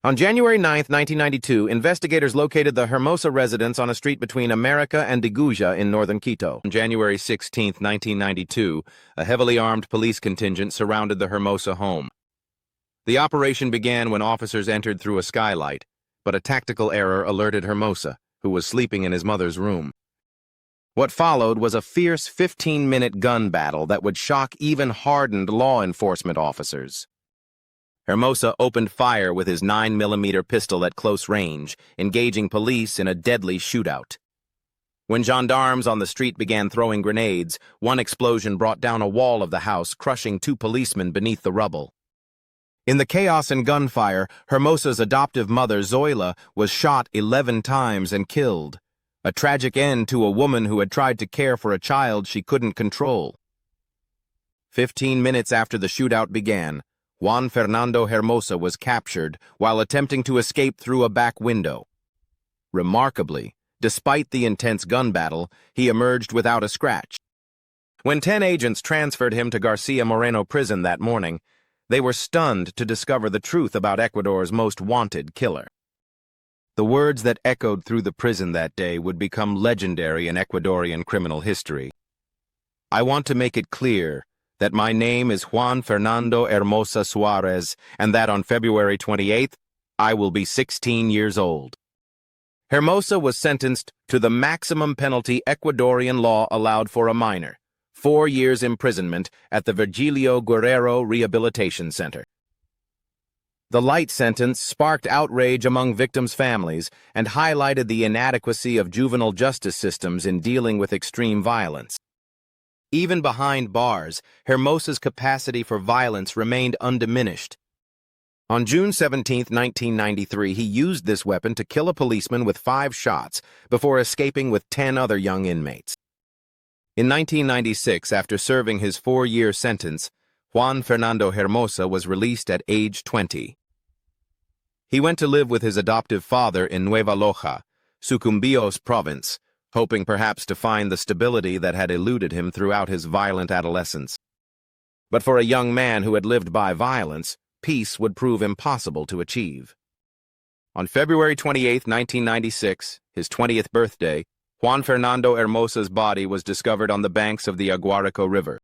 On January 9, 1992, investigators located the Hermosa residence on a street between America and Diguja in northern Quito. On January 16, 1992, a heavily armed police contingent surrounded the Hermosa home. The operation began when officers entered through a skylight, but a tactical error alerted Hermosa, who was sleeping in his mother's room. What followed was a fierce 15-minute gun battle that would shock even hardened law enforcement officers. Hermosa opened fire with his 9mm pistol at close range, engaging police in a deadly shootout. When gendarmes on the street began throwing grenades, one explosion brought down a wall of the house, crushing 2 policemen beneath the rubble. In the chaos and gunfire, Hermosa's adoptive mother, Zoila, was shot 11 times and killed, a tragic end to a woman who had tried to care for a child she couldn't control. 15 minutes after the shootout began, Juan Fernando Hermosa was captured while attempting to escape through a back window. Remarkably, despite the intense gun battle, he emerged without a scratch. When 10 agents transferred him to Garcia Moreno prison that morning, they were stunned to discover the truth about Ecuador's most wanted killer. The words that echoed through the prison that day would become legendary in Ecuadorian criminal history. "I want to make it clear that my name is Juan Fernando Hermosa Suarez, and that on February 28th, I will be 16 years old." Hermosa was sentenced to the maximum penalty Ecuadorian law allowed for a minor, 4 years imprisonment at the Virgilio Guerrero Rehabilitation Center. The light sentence sparked outrage among victims' families and highlighted the inadequacy of juvenile justice systems in dealing with extreme violence. Even behind bars, Hermosa's capacity for violence remained undiminished. On June 17, 1993, he used this weapon to kill a policeman with 5 shots before escaping with 10 other young inmates. In 1996, after serving his 4-year sentence, Juan Fernando Hermosa was released at age 20. He went to live with his adoptive father in Nueva Loja, Sucumbíos province, hoping perhaps to find the stability that had eluded him throughout his violent adolescence. But for a young man who had lived by violence, peace would prove impossible to achieve. On February 28, 1996, his 20th birthday, Juan Fernando Hermosa's body was discovered on the banks of the Aguarico River.